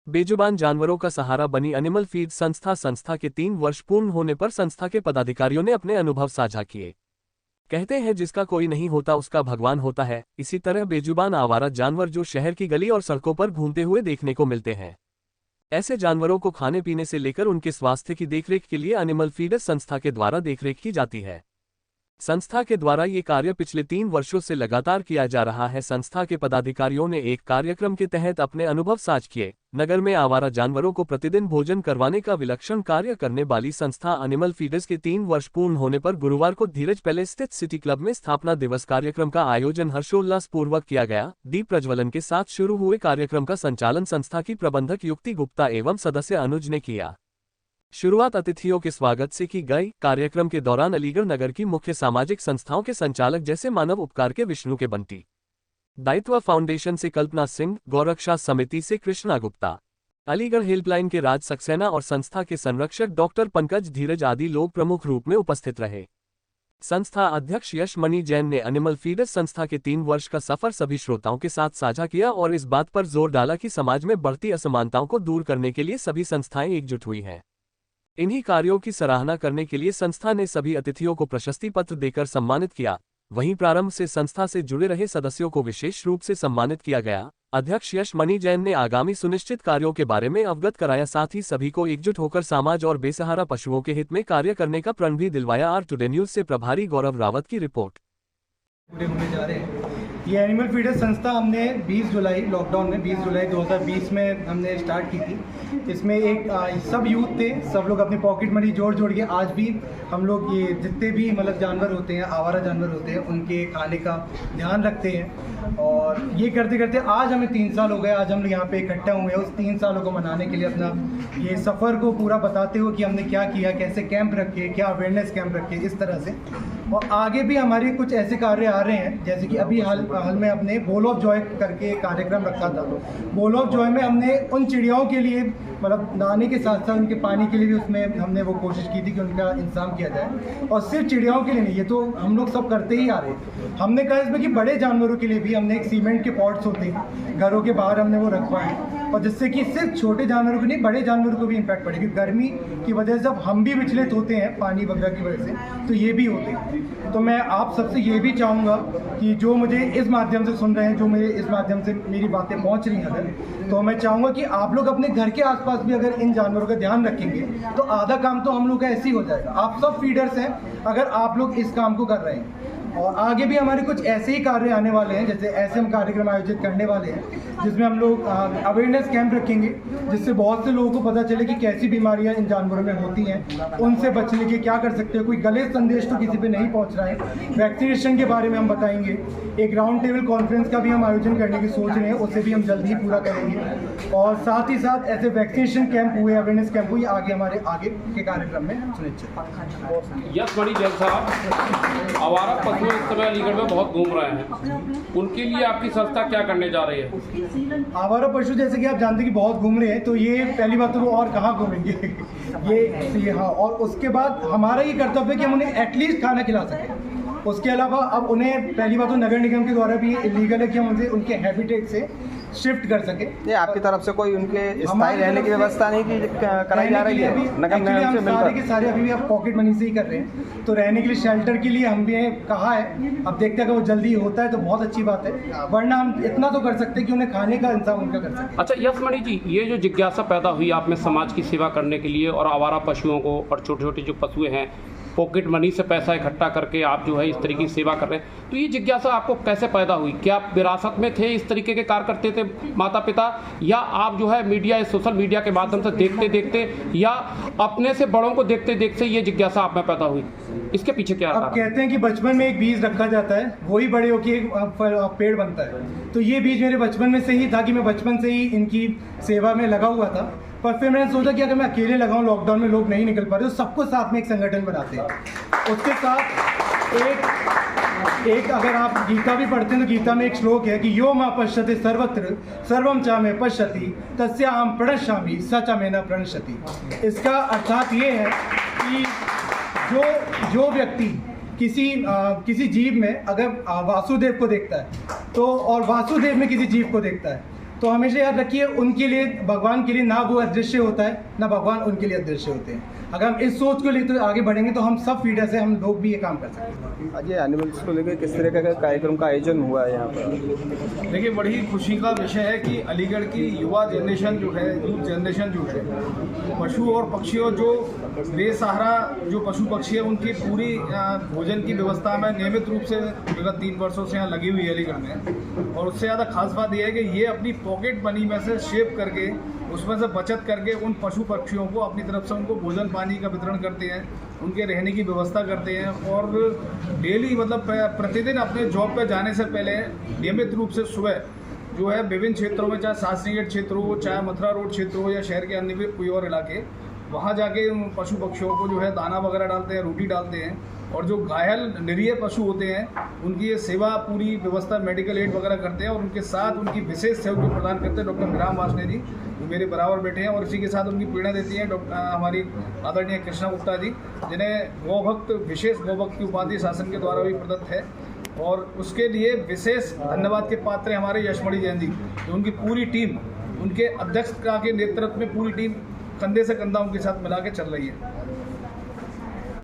बेजुबान जानवरों का सहारा बनी एनिमल फीड संस्था के 3 वर्ष पूर्ण होने पर संस्था के पदाधिकारियों ने अपने अनुभव साझा किए। कहते हैं जिसका कोई नहीं होता उसका भगवान होता है। इसी तरह बेजुबान आवारा जानवर जो शहर की गली और सड़कों पर घूमते हुए देखने को मिलते हैं, ऐसे जानवरों को खाने पीने से लेकर उनके स्वास्थ्य की देखरेख के लिए एनिमल फीडर्स संस्था के द्वारा देखरेख की जाती है। संस्था के द्वारा ये कार्य पिछले 3 वर्षों से लगातार किया जा रहा है। संस्था के पदाधिकारियों ने एक कार्यक्रम के तहत अपने अनुभव साझ किए। नगर में आवारा जानवरों को प्रतिदिन भोजन करवाने का विलक्षण कार्य करने वाली संस्था एनिमल फीडर्स के 3 वर्ष पूर्ण होने पर गुरुवार को धीरज पैलेस स्थित सिटी क्लब में स्थापना दिवस कार्यक्रम का आयोजन हर्षोल्लास पूर्वक किया गया। दीप प्रज्वलन के साथ शुरू हुए कार्यक्रम का संचालन संस्था की प्रबंधक युक्ति गुप्ता एवं सदस्य अनुज ने किया। शुरुआत अतिथियों के स्वागत से की गई। कार्यक्रम के दौरान अलीगढ़ नगर की मुख्य सामाजिक संस्थाओं के संचालक जैसे मानव उपकार के विष्णु के बंटी, दायित्व फाउंडेशन से कल्पना सिंह, गौरक्षा समिति से कृष्णा गुप्ता, अलीगढ़ हेल्पलाइन के राज सक्सेना और संस्था के संरक्षक डॉक्टर पंकज धीरज आदि लोग प्रमुख रूप में उपस्थित रहे। संस्था अध्यक्ष यश मणि जैन ने एनिमल फीडर्स संस्था के 3 वर्ष का सफर सभी श्रोताओं के साथ साझा किया और इस बात पर जोर डाला कि समाज में बढ़ती असमानताओं को दूर करने के लिए सभी संस्थाएं एकजुट हुई हैं। इन्हीं कार्यों की सराहना करने के लिए संस्था ने सभी अतिथियों को प्रशस्ति पत्र देकर सम्मानित किया। वहीं प्रारंभ से संस्था से जुड़े रहे सदस्यों को विशेष रूप से सम्मानित किया गया। अध्यक्ष यश मणि जैन ने आगामी सुनिश्चित कार्यों के बारे में अवगत कराया, साथ ही सभी को एकजुट होकर समाज और बेसहारा पशुओं के हित में कार्य करने का प्रण भी दिलवाया। आर टुडे न्यूज से प्रभारी गौरव रावत की रिपोर्ट। पूरे होने जा रहे हैं। ये एनिमल फीडर्स संस्था हमने 20 जुलाई लॉकडाउन में 20 जुलाई 2020 में हमने स्टार्ट की थी। इसमें एक सब यूथ थे, सब लोग अपनी पॉकेट मनी जोड़ के आज भी हम लोग ये जितने भी मतलब जानवर होते हैं, आवारा जानवर होते हैं, उनके खाने का ध्यान रखते हैं। और ये करते करते आज हमें 3 साल हो गए। आज हम यहाँ पे इकट्ठा हुए हैं उस 3 सालों को मनाने के लिए, अपना ये सफ़र को पूरा बताते हुए कि हमने क्या किया, कैसे कैंप रखे, क्या अवेयरनेस कैंप रखे, इस तरह से। और आगे भी हमारे कुछ ऐसे कार्य आ रहे हैं, जैसे कि अभी हाल में अपने बोल ऑफ जॉय करके कार्यक्रम रखा था। बोल ऑफ जॉय में हमने उन चिड़ियाओं के लिए मतलब नहाने के साथ साथ उनके पानी के लिए भी उसमें हमने वो कोशिश की थी कि उनका इंतजाम किया जाए। और सिर्फ चिड़ियाओं के लिए नहीं, ये तो हम लोग सब करते ही आ रहे हैं। हमने कहा इसमें कि बड़े जानवरों के लिए भी हमने एक सीमेंट के पॉट्स होते हैं घरों के बाहर, हमने वो रखवाए, और जिससे कि सिर्फ छोटे जानवरों को नहीं बड़े जानवरों को भी इम्पैक्ट पड़ेगी। गर्मी की वजह से जब हम भी विचलित होते हैं पानी वगैरह की वजह से, तो ये भी होते हैं। तो मैं आप सबसे ये भी चाहूँगा कि जो मुझे इस माध्यम से सुन रहे हैं, जो मेरे इस माध्यम से मेरी बातें पहुँच रही हैं अगर, तो मैं चाहूँगा कि आप लोग अपने घर के आसपास भी अगर इन जानवरों का ध्यान रखेंगे तो आधा काम तो हम लोग का ऐसे ही हो जाएगा। आप सब फीडर्स हैं अगर आप लोग इस काम को कर रहे हैं। और आगे भी हमारे कुछ ऐसे ही कार्य आने वाले हैं, जैसे ऐसे हम कार्यक्रम आयोजित करने वाले हैं जिसमें हम लोग अवेयरनेस कैंप रखेंगे, जिससे बहुत से लोगों को पता चले कि कैसी बीमारियां इन जानवरों में होती हैं, उनसे बचने के क्या कर सकते हैं। कोई गलत संदेश तो किसी पे नहीं पहुंच रहा है। वैक्सीनेशन के बारे में हम बताएंगे। एक राउंड टेबल कॉन्फ्रेंस का भी हम आयोजन करने की सोच रहे हैं, उसे भी हम जल्द ही पूरा करेंगे। और साथ ही साथ ऐसे वैक्सीनेशन कैंप हुए, अवेयरनेस कैंप हुए, आगे हमारे आगे के कार्यक्रम में सुनिश्चित। यश मणि जैन साहब, आवारा पशु इस समय अलीगढ़ में बहुत घूम रहे हैं, उनके लिए आपकी संस्था क्या करने जा रही है? आवारा पशु जैसे कि आप जानते हैं कि बहुत घूम रहे हैं, तो ये पहली बात तो वो और कहाँ घूमेंगे ये हाँ। और उसके बाद हमारा ये कर्तव्य है कि हम उन्हें एटलीस्ट खाना खिला सकें। उसके अलावा अब उन्हें पहली बात तो नगर निगम के द्वारा भी इलीगल है कि हम उनसे उनके हैबिटेट से शिफ्ट कर सके। ये आपकी तरफ से कोई उनके स्थायी रहने की व्यवस्था नहीं की कराई जा रही है? नगर निगम से सारे के सारे अभी भी आप पॉकेट मनी से ही कर रहे हैं, तो रहने के लिए शेल्टर के लिए हम भी कहा है। अब देखते हैं कि वो जल्दी होता है तो बहुत अच्छी बात है, वरना हम इतना तो कर सकते हैं कि उन्हें खाने का इंतजाम उनका कर सकते हैं। अच्छा यश मणि जी, ये जो जिज्ञासा पैदा हुई आप में समाज की सेवा करने के लिए और आवारा पशुओं को और छोटे छोटे जो पशु हैं पॉकेट मनी से पैसा इकट्ठा करके आप जो है इस तरीके की सेवा कर रहे हैं, तो ये जिज्ञासा आपको कैसे पैदा हुई? क्या आप विरासत में थे, इस तरीके के कार्य करते थे माता पिता, या आप जो है मीडिया सोशल मीडिया के माध्यम से देखते देखते या अपने से बड़ों को देखते देखते ये जिज्ञासा आप में पैदा हुई? इसके पीछे क्या? अब कहते हैं कि बचपन में एक बीज रखा जाता है, वही बड़े होकर एक पेड़ बनता है। तो ये बीज मेरे बचपन में से ही था कि मैं बचपन से ही इनकी सेवा में लगा हुआ था। पर फिर मैंने सोचा कि अगर मैं अकेले लगाऊं, लॉकडाउन में लोग नहीं निकल पा रहे, तो सबको साथ में एक संगठन बनाते हैं। उसके साथ एक अगर आप गीता भी पढ़ते हैं तो गीता में एक श्लोक है कि यो मां पश्यते सर्वत्र सर्वम चा में पश्यति तस्याहं प्रणश्यामि स च मे न प्रणश्यति। इसका अर्थात ये है कि जो व्यक्ति किसी जीव में अगर वासुदेव को देखता है तो, और वासुदेव में किसी जीव को देखता है, तो हमेशा याद रखिए, उनके लिए, भगवान के लिए ना वो अदृश्य होता है, ना भगवान उनके लिए अदृश्य होते हैं। अगर हम इस सोच को लेकर आगे बढ़ेंगे तो हम सब फीडर्स हैं, हम लोग भी ये काम कर सकते हैं। आज ये एनिमल्स को लेकर किस तरह का कार्यक्रम का आयोजन हुआ है यहाँ पर? देखिए, बड़ी ही खुशी का विषय है कि अलीगढ़ की युवा जनरेशन जो है, यूथ जनरेशन जो है, पशु और पक्षियों, जो बेसहारा जो पशु पक्षी है, उनकी पूरी भोजन की व्यवस्था में नियमित रूप से विगत 3 वर्षों से यहाँ लगी हुई है अलीगढ़ में। और उससे ज़्यादा खास बात यह है कि ये अपनी पॉकेट मनी में से शेव करके, उसमें से बचत करके उन पशु पक्षियों को अपनी तरफ से उनको भोजन पानी का वितरण करते हैं, उनके रहने की व्यवस्था करते हैं। और डेली मतलब प्रतिदिन अपने जॉब पे जाने से पहले नियमित रूप से सुबह जो है विभिन्न क्षेत्रों में, चाहे शास्त्री गेट क्षेत्र हो, चाहे मथुरा रोड क्षेत्र हो, या शहर के अन्य भी कोई और इलाके, वहाँ जाके उन पशु पक्षियों को जो है दाना वगैरह डालते हैं, रोटी डालते हैं। और जो घायल निरीह पशु होते हैं उनकी ये सेवा पूरी व्यवस्था, मेडिकल एड वगैरह करते हैं। और उनके साथ उनकी विशेष सेवा जो प्रदान करते हैं डॉक्टर विराम वासने जी, जो मेरे बराबर बैठे हैं, और इसी के साथ उनकी प्रेरणा देती हैं हमारी आदरणीय कृष्णा गुप्ता जी, जिन्हें गौभक्त, विशेष गौभक्त की उपाधि शासन के द्वारा भी प्रदत्त है। और उसके लिए विशेष धन्यवाद के पात्र हैं हमारे यशमणि जैन जी, जो उनकी पूरी टीम, उनके अध्यक्ष के नेतृत्व में पूरी टीम कंधे से कंधा उनके साथ मिला के चल रही है।